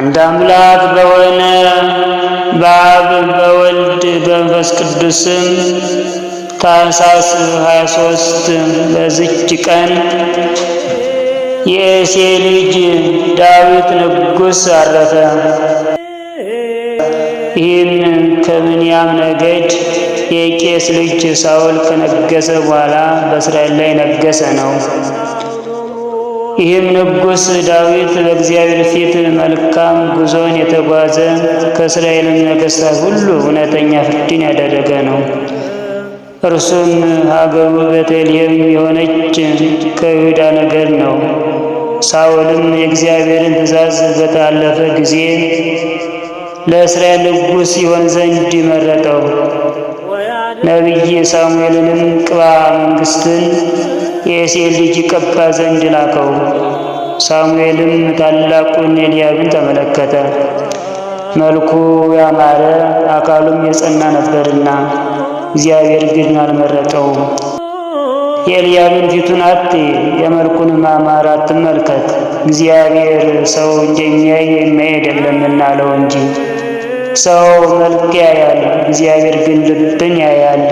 አንድ አምላክ በሆነ በአብ በወልድ በመንፈስ ቅዱስም ታኅሳስ 23 በዚች ቀን የእሴይ ልጅ ዳዊት ንጉሥ አረፈ። ይህም ከብንያም ነገድ የቄስ ልጅ ሳኦል ከነገሰ በኋላ በእስራኤል ላይ ነገሰ ነው። ይህም ንጉሥ ዳዊት በእግዚአብሔር ፊት መልካም ጉዞን የተጓዘ ከእስራኤልም ነገሥታት ሁሉ እውነተኛ ፍርድን ያደረገ ነው። እርሱም ሀገሩ ቤተልሔም የሆነች ከይሁዳ ነገድ ነው። ሳኦልም የእግዚአብሔርን ትእዛዝ በታለፈ ጊዜ ለእስራኤል ንጉሥ ይሆን ዘንድ መረጠው። ነቢይ ሳሙኤልንም ቅባ መንግሥትን የእሴይ ልጅ ቀባ ዘንድ ላከው። ሳሙኤልም ታላቁን ኤልያብን ተመለከተ። መልኩ ያማረ አካሉም የጸና ነበርና፣ እግዚአብሔር ግን አልመረጠውም። የኤልያብን ፊቱን አትይ፣ የመልኩን ማማር አትመልከት፣ እግዚአብሔር ሰው እንደሚያይ የሚያይ አይደለምና አለው እንጂ። ሰው መልክ ያያል፣ እግዚአብሔር ግን ልብን ያያል።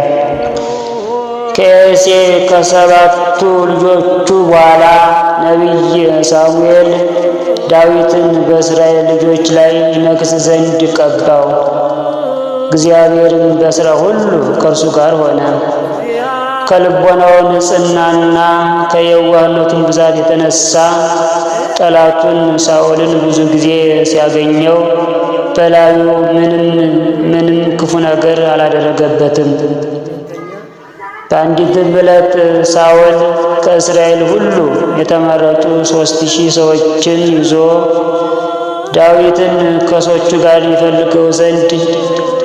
ከእሴይ ከሰባቱ ልጆቹ በኋላ ነቢይ ሳሙኤል ዳዊትን በእስራኤል ልጆች ላይ ይነግሥ ዘንድ ቀባው። እግዚአብሔርም በሥራ ሁሉ ከእርሱ ጋር ሆነ። ከልቦናው ንጽሕናና ከየዋህነቱም ብዛት የተነሳ ጠላቱን ሳኦልን ብዙ ጊዜ ሲያገኘው በላዩ ምንም ክፉ ነገር አላደረገበትም። በአንዲትም ዕለት ሳኦል ከእስራኤል ሁሉ የተመረጡ 3000 ሰዎችን ይዞ ዳዊትን ከሰዎቹ ጋር ይፈልገው ዘንድ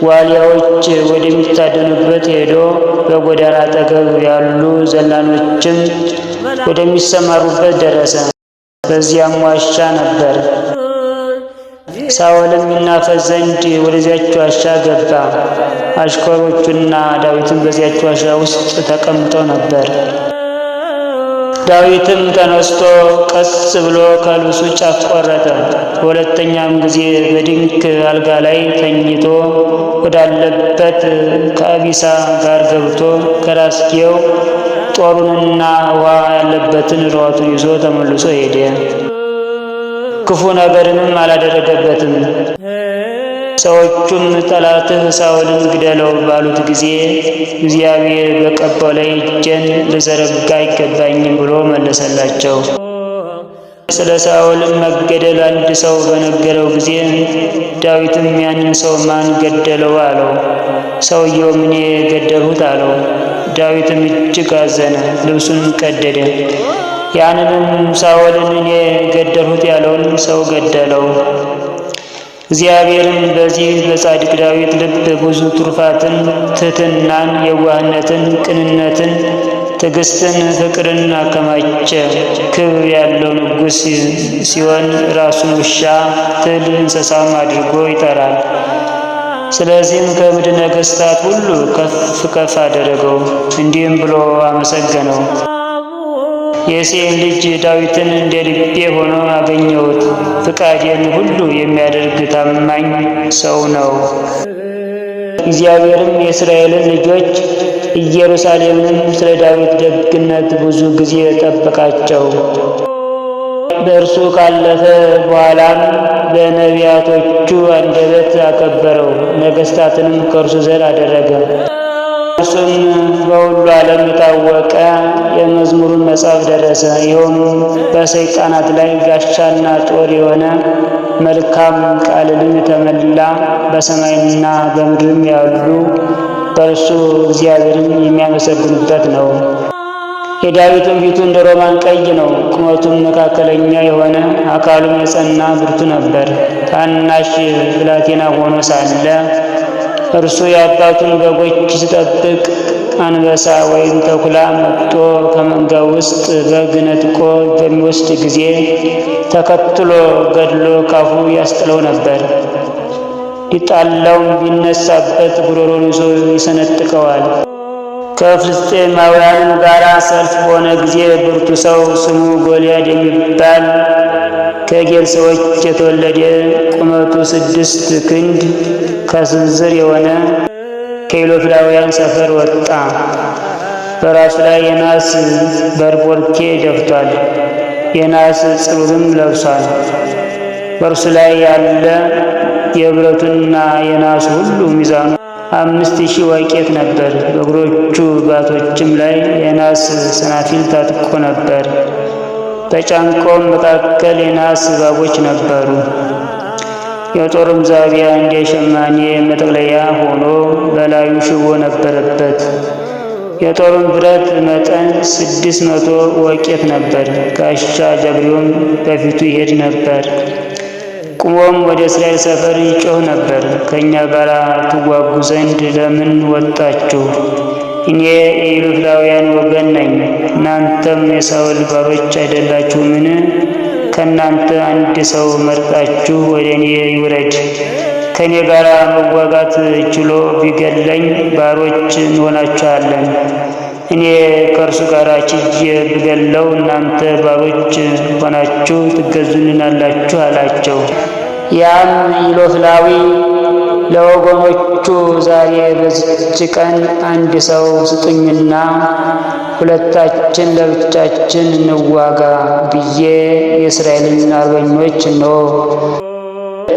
ዋሊያዎች ወደሚታደኑበት ሄዶ በጎዳና አጠገብ ያሉ ዘላኖችም ወደሚሰማሩበት ደረሰ። በዚያም ዋሻ ነበር። ሳኦልም ይናፈስ ዘንድ ወደዚያች ዋሻ ገባ። አሽከሮቹና ዳዊትም በዚያች ዋሻ ውስጥ ተቀምጠው ነበር። ዳዊትም ተነስቶ ቀስ ብሎ ከልብሱ ጫፍ ቆረጠ። በሁለተኛም ጊዜ በድንክ አልጋ ላይ ተኝቶ ወዳለበት ከአቢሳ ጋር ገብቶ ከራስጌው ጦሩንና ውሃ ያለበትን ሮቱን ይዞ ተመልሶ ሄደ። ክፉ ነገርንም አላደረገበትም። ሰዎቹም ጠላትህ ሳኦልን ግደለው ባሉት ጊዜ እግዚአብሔር በቀባው ላይ እጄን ልዘረጋ አይገባኝም ብሎ መለሰላቸው። ስለ ሳኦልም መገደል አንድ ሰው በነገረው ጊዜ ዳዊትም ያንን ሰው ማን ገደለው አለው። ሰውየውም እኔ ገደልሁት አለው። ዳዊትም እጅግ አዘነ፣ ልብሱንም ቀደደ። ያንንም ሳኦልን እኔ ገደልሁት ያለውን ሰው ገደለው። እግዚአብሔርም በዚህ በጻድቅ ዳዊት ልብ ብዙ ትሩፋትን፣ ትሕትናን፣ የዋህነትን፣ ቅንነትን፣ ትዕግስትን፣ ፍቅርን አከማቸ። ክብር ያለው ንጉሥ ሲሆን ራሱን ውሻ፣ ትል፣ እንስሳም አድርጎ ይጠራል። ስለዚህም ከምድር ነገሥታት ሁሉ ከፍ ከፍ አደረገው፣ እንዲህም ብሎ አመሰገነው። የእሴይን ልጅ ዳዊትን እንደ ልቤ ሆኖ አገኘሁት። ፍቃዴን ሁሉ የሚያደርግ ታማኝ ሰው ነው። እግዚአብሔርም የእስራኤልን ልጆች ኢየሩሳሌምንም ስለ ዳዊት ደግነት ብዙ ጊዜ ጠበቃቸው። በእርሱ ካለፈ በኋላም በነቢያቶቹ አንደበት አከበረው፣ ነገሥታትንም ከእርሱ ዘር አደረገ። እርሱም በሁሉ ዓለም የታወቀ የመዝሙሩን መጽሐፍ ደረሰ። ይኸውም በሰይጣናት ላይ ጋሻና ጦር የሆነ መልካም ቃልንም የተመላ በሰማይና በምድርም ያሉ በእርሱ እግዚአብሔርን የሚያመሰግኑበት ነው። የዳዊትም ፊቱ እንደ ሮማን ቀይ ነው። ቁመቱም መካከለኛ የሆነ አካሉም የጸና ብርቱ ነበር። ታናሽ ብላቴና ሆኖ ሳለ እርሱ የአባቱን በጎች ሲጠብቅ አንበሳ ወይም ተኩላ መጥቶ ከመንጋው ውስጥ በግ ነጥቆ በሚወስድ ጊዜ ተከትሎ ገድሎ ካፉ ያስጥለው ነበር። ሊጣላውም ቢነሳበት ጉሮሮን ይዞ ይሰነጥቀዋል። ከፍልስጤማውያንም ጋር ሰልፍ በሆነ ጊዜ ብርቱ ሰው ስሙ ጎልያድ የሚባል ከጌል ሰዎች የተወለደ ቁመቱ 6 ክንድ ከስንዝር የሆነ ከኢሎፍላውያን ሰፈር ወጣ። በራሱ ላይ የናስ በርቦርኬ ደፍቷል። የናስ ጽሩርም ለብሷል። በእርሱ ላይ ያለ የብረቱና የናሱ ሁሉ ሚዛኑ 5000 ወቄት ነበር። በእግሮቹ ባቶችም ላይ የናስ ሰናፊል ታጥቆ ነበር። በጫንቃውም መካከል የናስ እባቦች ነበሩ። የጦርም ዛቢያ እንደ ሸማኔ መጠቅለያ ሆኖ በላዩ ሽቦ ነበረበት። የጦሩም ብረት መጠን 600 ወቄት ነበር። ጋሻ ጃግሬውም በፊቱ ይሄድ ነበር። ቁሞም ወደ እስራኤል ሰፈር ይጮህ ነበር፣ ከእኛ ጋር ትዋጉ ዘንድ ለምን ወጣችሁ? እኔ የኢሎፍላውያን ወገን ነኝ፣ እናንተም የሳኦል ባሮች አይደላችሁምን? ከእናንተ አንድ ሰው መርጣችሁ ወደ እኔ ይውረድ። ከእኔ ጋር መዋጋት ችሎ ቢገለኝ ባሮች እንሆናችኋለን። እኔ ከእርሱ ጋር ችዬ ብገለው እናንተ ባሮች ሆናችሁ ትገዙልናላችሁ አላቸው። ያም ኢሎፍላዊ ለወገኖቹ ዛሬ በዚች ቀን አንድ ሰው ስጡኝና ሁለታችን ለብቻችን እንዋጋ ብዬ የእስራኤልን አርበኞች እነሆ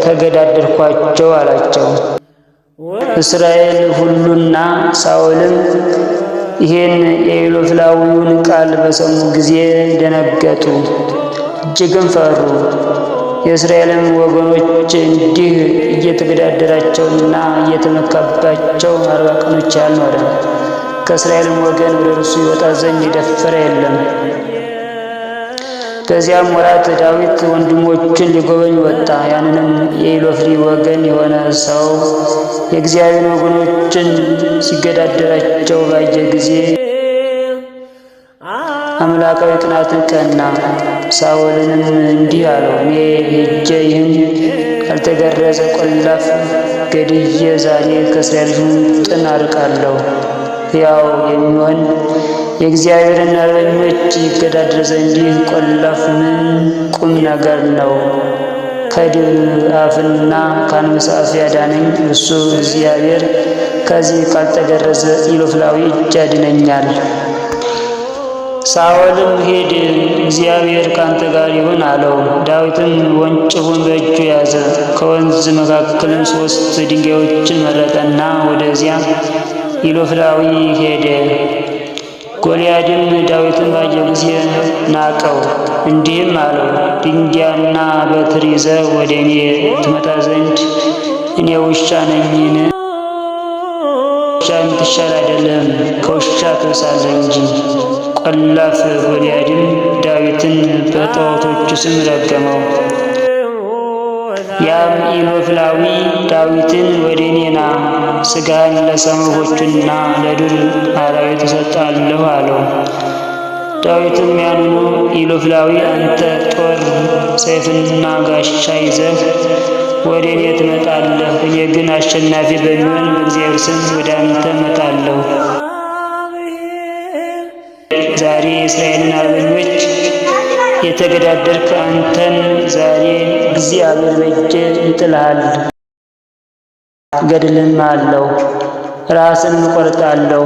ተገዳደርኳቸው አላቸው። እስራኤል ሁሉና ሳኦልም ይህን የኢሎፍላዊውን ቃል በሰሙ ጊዜ ደነገጡ፣ እጅግም ፈሩ። የእስራኤልም ወገኖች እንዲህ እየተገዳደራቸውና እየተመካባቸው 40 ቀኖች ያህል ኖረ። ከእስራኤልም ወገን ወደ እርሱ ይወጣ ዘንድ የደፈረ የለም። በዚያም ወራት ዳዊት ወንድሞቹን ሊጎበኝ ወጣ። ያንንም የኢሎፍሊ ወገን የሆነ ሰው የእግዚአብሔር ወገኖችን ሲገዳደራቸው ባየ ጊዜ አምላካዊ ቅናትን ቀና። ሳኦልንም እንዲህ አለው፣ እኔ ሄጄ ይህን ያልተገረዘ ቆላፍ ገድዬ ዛሬ ከእስራኤል ሽሙጥን አርቃለሁ። ሕያው የሚሆን የእግዚአብሔርን አርበኞች ይገዳደር ዘንድ ይህ ቆላፍ ምን ቁም ነገር ነው? ከድብ አፍና ከአንበሳ አፍ ያዳነኝ እርሱ እግዚአብሔር ከዚህ ካልተገረዘ ኢሎፍላዊ እጅ ያድነኛል። ሳኦልም ሂድ፣ እግዚአብሔር ካንተ ጋር ይሁን አለው። ዳዊትም ወንጭፉን በእጁ ያዘ። ከወንዝ መካከልም 3 ድንጋዮችን መረጠና ወደዚያ ኢሎፍላዊ ሄደ። ጎልያድም ዳዊትን ባየ ጊዜ ናቀው፣ እንዲህም አለው፣ ድንጋይና በትር ይዘህ ወደ እኔ ትመጣ ዘንድ እኔ ውሻ ነኝን? ውሻ የምትሻል አይደለም፣ ከውሻ ትብሳለህ እንጂ። ቆላፍ ጎልያድም ዳዊትን በጣዖቶቹ ስም ረገመው። ያም ኢሎፍላዊ ዳዊትን ወደ እኔ ና፣ ሥጋህን ለሰማፎችና ለዱር አራዊት እሰጣለሁ አለው። ዳዊትም ያንኑ ኢሎፍላዊ አንተ ጦር ሰይፍና ጋሻ ይዘህ ወደ እኔ ትመጣለህ፣ እኔ ግን አሸናፊ በሚሆን በእግዚአብሔር ስም ወደ አንተ እመጣለሁ። ዛሬ የእስራኤልን አርበኞች የተገዳደርክ አንተን ዛሬ እግዚአብሔር በእጄ ይጥልሃል፣ እገድልህማለሁ፣ ራስን እቆርጣለሁ።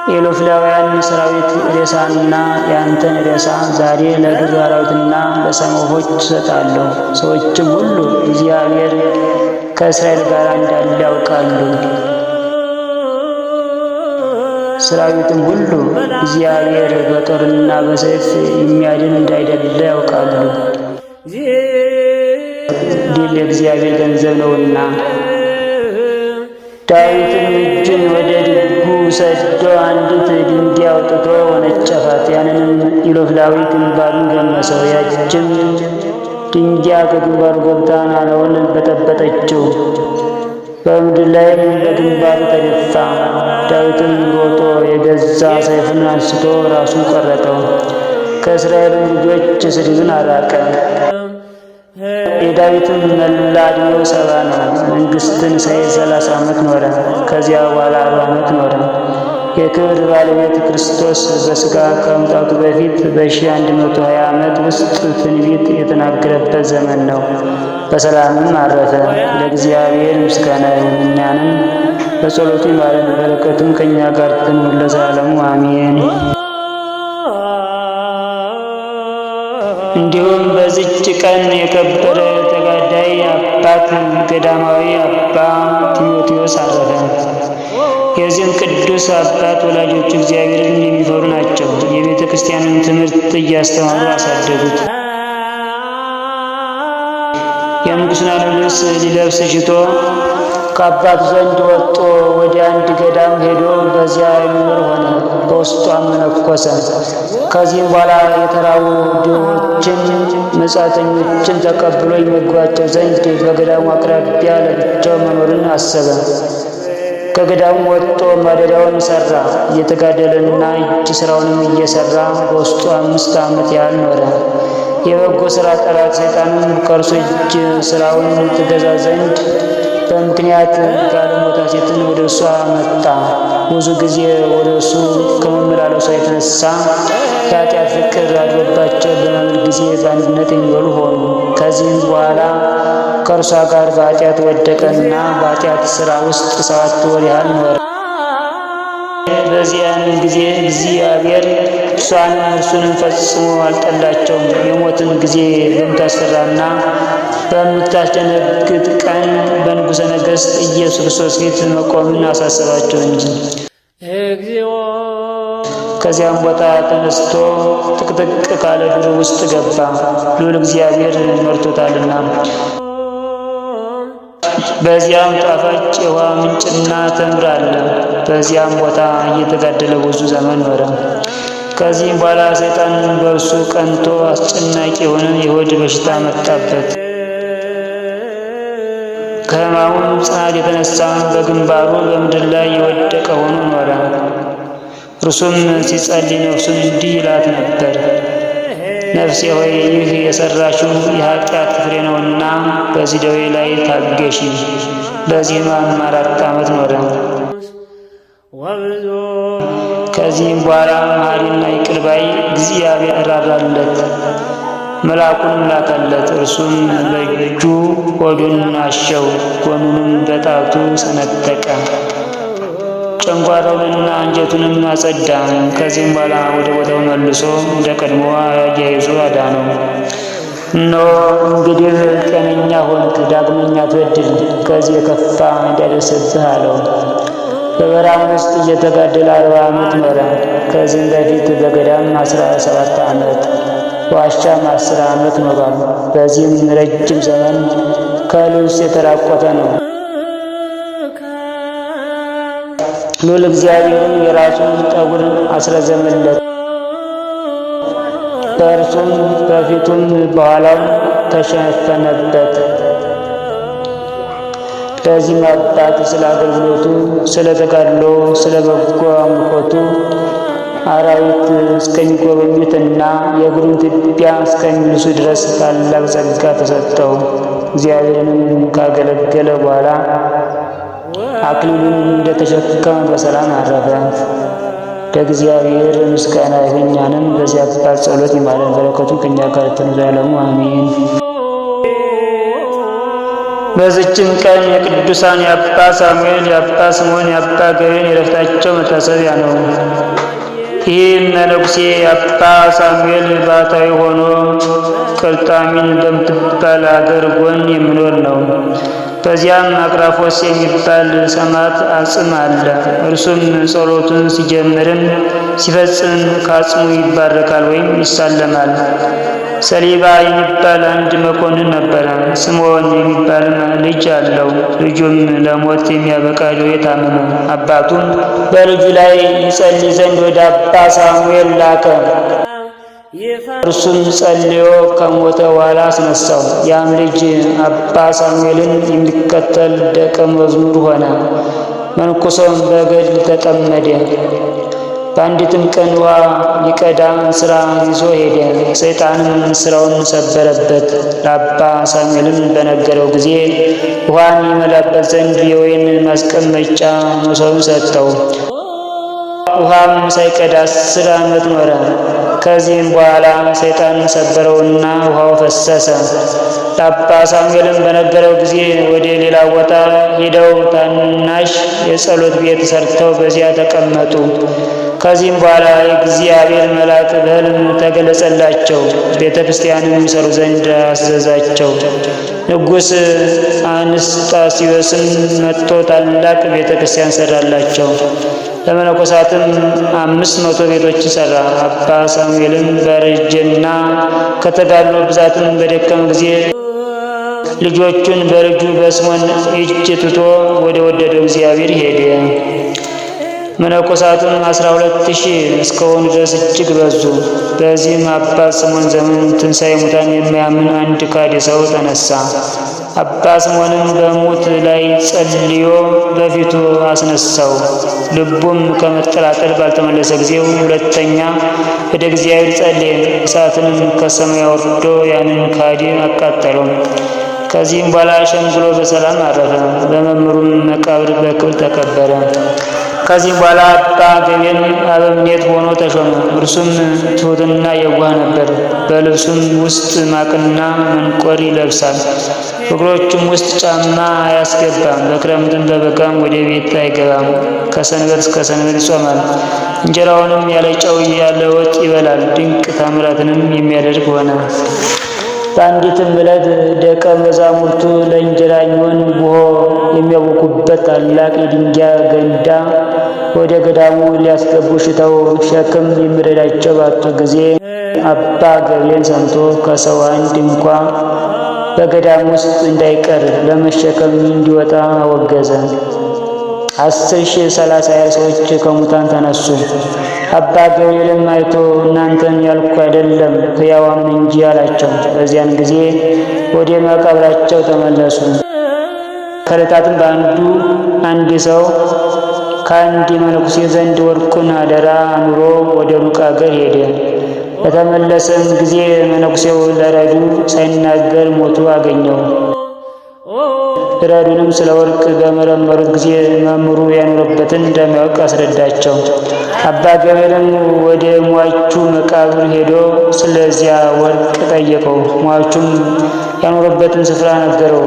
የኢሎፍላውያን ሰራዊት ሬሳና የአንተን ሬሳ ዛሬ ለዱር አራዊትና ለሰማይ ወፎች እሰጣለሁ። ሰዎችም ሁሉ እግዚአብሔር ከእስራኤል ጋር እንዳለ ያውቃሉ። ሰራዊትም ሁሉ እግዚአብሔር በጦርና በሰይፍ የሚያድን እንዳይደለ ያውቃሉ። ድል የእግዚአብሔር ገንዘብ ነውና። ዳዊትም እጁን ወደ ድጉ ሰዶ አንዲት ድንጋይ አውጥቶ ወነጨፋት። ያንንም ኢሎፍላዊ ግንባሩን ገመሰው። ያችም ድንጋይ ከግንባሩ ገብታ ናለውን በጠበጠችው። በምድር ላይም በግንባሩ ተደፋ። ዳዊትም ሮጦ የገዛ ሰይፉን አንስቶ ራሱን ቆረጠው። ከእስራኤልም ልጆች ስድብን አራቀ። የዳዊትም መላ ዕድሜው 70 ነው። መንግሥትን ሳይዝ 30 ዓመት ኖረ። ከዚያ በኋላ 40 ዓመት ኖረ። የክብር ባለቤት ክርስቶስ በሥጋ ከመምጣቱ በፊት በ1120 ዓመት ውስጥ ትንቢት የተናገረበት ዘመን ነው። በሰላምም አረፈ። ለእግዚአብሔር ምስጋና ይሁን፣ እኛንም በጸሎቱ ይማረን፣ በረከቱም ከእኛ ጋር ትኑር ለዘላለሙ አሜን። እንዲሁም በዚች ቀን የከበረ ተጋዳይ አባት ገዳማዊ አባ ጢሞቴዎስ አረፈ። የዚህም ቅዱስ አባት ወላጆቹ እግዚአብሔርን የሚፈሩ ናቸው። የቤተ ክርስቲያንን ትምህርት እያስተማሩ አሳደጉት። የምንኩስና ልብስ ሊለብስ ሽቶ ከአባቱ ዘንድ ወጥቶ ወደ አንድ ገዳም ሄዶ በዚያ የሚኖር ሆነ። በውስጧም መነኮሰ። ከዚህም በኋላ የተራቡ ድሆችን መጻተኞችን ተቀብሎ ይመግባቸው ዘንድ በገዳሙ አቅራቢያ ለብቻው መኖርን አሰበ። ከገዳሙ ወጥቶ ማደሪያውን ሠራ። እየተጋደለና እጅ ሥራውንም እየሠራ በውስጡ 5 ዓመት ያህል ኖረ። የበጎ ሥራ ጠላት ሰይጣንም ከእርሱ እጅ ሥራውን ትገዛ ዘንድ በምክንያት ጋለሞታ ሴትን ወደ እርሷ መጣ። ብዙ ጊዜ ወደ እርሱ ከመመላለሷ የተነሳ የኃጢአት ፍቅር አድሮባቸው በመብል ጊዜ በአንድነት የሚበሉ ሆኑ። ከዚህም በኋላ ከእርሷ ጋር በኃጢአት ወደቀና በኃጢአት ሥራ ውስጥ 7 ወር ያህል ኖረ። በዚያን ጊዜ እግዚአብሔር እርሷንም እርሱንም ፈጽሞ አልጠላቸውም። የሞትን ጊዜ በምታስፈራና በምታስደነግጥ ቀን በንጉሠ ነገሥት ኢየሱስ ክርስቶስ ፊት መቆምን አሳሰባቸው እንጂ። ከዚያም ቦታ ተነስቶ ጥቅጥቅ ካለ ዱር ውስጥ ገባ፣ ልዑል እግዚአብሔር መርቶታልና። በዚያም ጣፋጭ የውሃ ምንጭና ተምር አለ። በዚያም ቦታ እየተጋደለ ብዙ ዘመን ኖረ። ከዚህም በኋላ ሰይጣን በእርሱ ቀንቶ አስጨናቂ የሆነ የሆድ በሽታ መጣበት። ከሕማሙም ጽናት የተነሳ በግንባሩ በምድር ላይ የወደቀ ሆኖ ኖረ። እርሱም ሲጸልይ ነፍሱን እንዲህ ይላት ነበር፣ ነፍሴ ሆይ ይህ የሠራሽው የኃጢአት ፍሬ ነውና በዚህ ደዌ ላይ ታገሺ። በዚህ ሕማም 4 ዓመት ኖረ። ከዚህም በኋላ መሐሪና ይቅር ባይ እግዚአብሔር ራራለት፣ መልአኩንም ላከለት። እርሱም በእጁ ሆዱን አሸው፣ ጎኑንም በጣቱ ሰነጠቀ፣ ጨንጓራውንና አንጀቱንም አጸዳ። ከዚህም በኋላ ወደ ቦታው መልሶ እንደ ቀድሞ አያይዞ አዳነው። እነሆ እንግዲህ ጤነኛ ሆንክ፣ ዳግመኛ አትበድል፣ ከዚህ የከፋ እንዳይደርስብህ አለው። በበረሃም ውስጥ እየተጋደለ 40 ዓመት ኖረ። ከዚህም በፊት በገዳም 17 ዓመት በዋሻም 10 ዓመት ኖሯል። በዚህም ረጅም ዘመን ከልብስ የተራቆተ ነው። ልዑል እግዚአብሔርም የራሱን ጠጉር አስረዘመለት። በእርሱም በፊቱም በኋላውም ተሸፈነበት። ለዚህም አባት ስለ አገልግሎቱ፣ ስለ ተጋድሎ፣ ስለ በጎ አምልኮቱ አራዊት እስከሚጎበኙትና የእግሩን ትቢያ እስከሚልሱ ድረስ ታላቅ ጸጋ ተሰጠው። እግዚአብሔርንም ካገለገለ በኋላ አክሊሉን እንደተሸከመ በሰላም አረፈ። ለእግዚአብሔር ምስጋና ይሁን፣ እኛንም በዚህ አባት ጸሎት ይማረን፣ በረከቱ ከእኛ ጋር ትኑር ለዘላለሙ አሜን። በዚችም ቀን የቅዱሳን የአባ ሳሙኤል፣ የአባ ስምዖን፣ የአባ ገብርኤል የዕረፍታቸው መታሰቢያ ነው። ይህም መነኩሴ የአባ ሳሙኤል ባሕታዊ ሆኖ ቅልጣሚን በምትባል አገር ጎን የሚኖር ነው። በዚያም አቅራፎስ የሚባል ሰማዕት አጽም አለ። እርሱም ጸሎቱን ሲጀምርም ሲፈጽም ከአጽሙ ይባረካል ወይም ይሳለማል። ሰሊባ የሚባል አንድ መኮንን ነበረ። ስምዖን የሚባልም ልጅ አለው። ልጁም ለሞት የሚያበቃ ደዌ ታመመ። አባቱም በልጁ ላይ ይጸልይ ዘንድ ወደ አባ ሳሙኤል ላከ። እርሱም ጸልዮ ከሞተ በኋላ አስነሳው። ያም ልጅ አባ ሳሙኤልን የሚከተል ደቀ መዝሙር ሆነ። መንኩሶም በገድል ተጠመደ። በአንዲትም ቀን ውሃ ሊቀዳ እንስራ ይዞ ሄደ። ሰይጣንም እንስራውን ሰበረበት። ለአባ ሳሙኤልም በነገረው ጊዜ ውሃን ይመላበት ዘንድ የወይን ማስቀመጫ መሶብን ሰጠው። ውሃም ሳይቀዳ 10 ዓመት ኖረ። ከዚህም በኋላ ሰይጣን ሰበረውና ውሃው ፈሰሰ። ለአባ ሳሙኤልም በነገረው ጊዜ ወደ ሌላ ቦታ ሄደው ታናሽ የጸሎት ቤት ሰርተው በዚያ ተቀመጡ። ከዚህም በኋላ የእግዚአብሔር መልአክ በሕልም ተገለጸላቸው፣ ቤተ ክርስቲያንም ይሰሩ ዘንድ አዘዛቸው። ንጉሥ አንስጣስዮስም መጥቶ ታላቅ ቤተ ክርስቲያን ሰራላቸው። ለመነኮሳትም 500 ቤቶች ሠራ። አባ ሳሙኤልም በረጀና ከተጋድሎ ብዛትም በደከመ ጊዜ ልጆቹን በልጁ በስምዖን እጅ ትቶ ወደ ወደደው እግዚአብሔር ሄደ። መነኮሳቱም 12,000 እስከሆኑ ድረስ እጅግ በዙ። በዚህም አባ ስምዖን ዘመን ትንሣኤ ሙታን የማያምን አንድ ካዲ ሰው ተነሳ። አባ ስምዖንም በሙት ላይ ጸልዮ በፊቱ አስነሳው። ልቡም ከመጠራጠር ባልተመለሰ ጊዜ ሁለተኛ ወደ እግዚአብሔር ጸለየ። እሳትንም ከሰማይ አውርዶ ያንን ካዲ አቃጠለው። ከዚህም በኋላ ሸምግሎ በሰላም አረፈ። በመምህሩም መቃብር በክብር ተቀበረ። ከዚህም በኋላ አባ ገቤን አበምኔት ሆኖ ተሾመ። እርሱም ትሑትና የዋህ ነበር። በልብሱም ውስጥ ማቅና መንቆር ይለብሳል። እግሮቹም ውስጥ ጫማ አያስገባም። በክረምትም በበጋም ወደ ቤት አይገባም። ከሰንበት እስከ ሰንበት ይጾማል። እንጀራውንም ያለ ጨው ያለ ወጥ ይበላል። ድንቅ ታምራትንም የሚያደርግ ሆነ። በአንዲትም ዕለት ደቀ መዛሙርቱ ለእንጀራ የሚሆን ቡሆ የሚያቦኩበት ታላቅ የድንጋይ ገንዳ ወደ ገዳሙ ሊያስገቡ ሽተው ሸክም የሚረዳቸው ባጡ ጊዜ አባ ገብርኤል ሰምቶ ከሰው አንድ እንኳ በገዳሙ ውስጥ እንዳይቀር ለመሸከም እንዲወጣ አወገዘ። 10,030 ሰዎች ከሙታን ተነሱ። አባ ገብርኤልም አይቶ እናንተን ያልኩ አይደለም ሕያዋን እንጂ አላቸው። በዚያን ጊዜ ወደ መቃብራቸው ተመለሱ። ከዕለታትም በአንዱ አንድ ሰው ከአንድ መነኩሴ ዘንድ ወርቁን አደራ አኑሮ ወደ ሩቅ አገር ሄደ። በተመለሰም ጊዜ መነኩሴው ለረዱ ሳይናገር ሞቶ አገኘው። ረዱንም ስለ ወርቅ በመረመሩት ጊዜ መምህሩ ያኖረበትን እንደሚያውቅ አስረዳቸው። አባ ገብርኤልም ወደ ሟቹ መቃብር ሄዶ ስለዚያ ወርቅ ጠየቀው። ሟቹም ያኖረበትን ስፍራ ነገረው።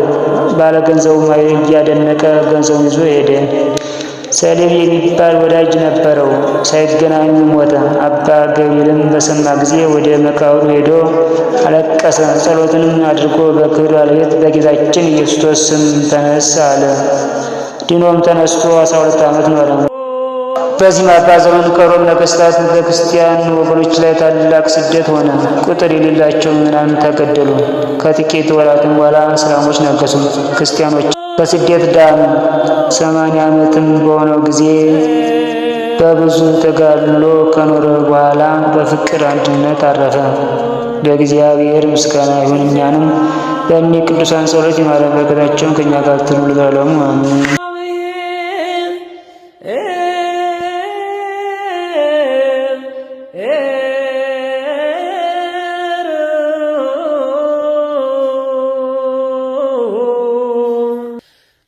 ባለገንዘቡም እያደነቀ ገንዘቡን ይዞ ሄደ። ሰሌም የሚባል ወዳጅ ነበረው። ሳይገናኙ ሞተ። አባ ገብርኤልም በሰማ ጊዜ ወደ መቃብሩ ሄዶ አለቀሰ። ጸሎትንም አድርጎ በክብር ባለቤት በጌታችን ኢየሱስ ስም ተነስ አለ። ድኖም ተነስቶ 12 ዓመት ኖረ። በዚህም አባ ዘመን ከሮም ነገሥታት በክርስቲያን ወገኖች ላይ ታላቅ ስደት ሆነ። ቁጥር የሌላቸው ምዕመናን ተገደሉ። ከጥቂት ወራትም በኋላ እስላሞች ነገሱ። ክርስቲያኖች በስደት ዳኑ። 80 ዓመትም በሆነው ጊዜ በብዙ ተጋድሎ ከኖረ በኋላ በፍቅር አንድነት አረፈ። ለእግዚአብሔር ምስጋና ይሁን። እኛንም በእኒህ ቅዱሳን ጸሎት ይማረን። በረከታቸውም ከእኛ ጋር ትኑር ለዘላለሙ አሜን።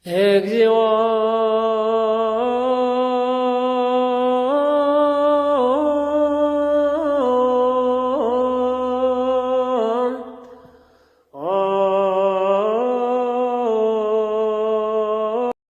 እግዚኦ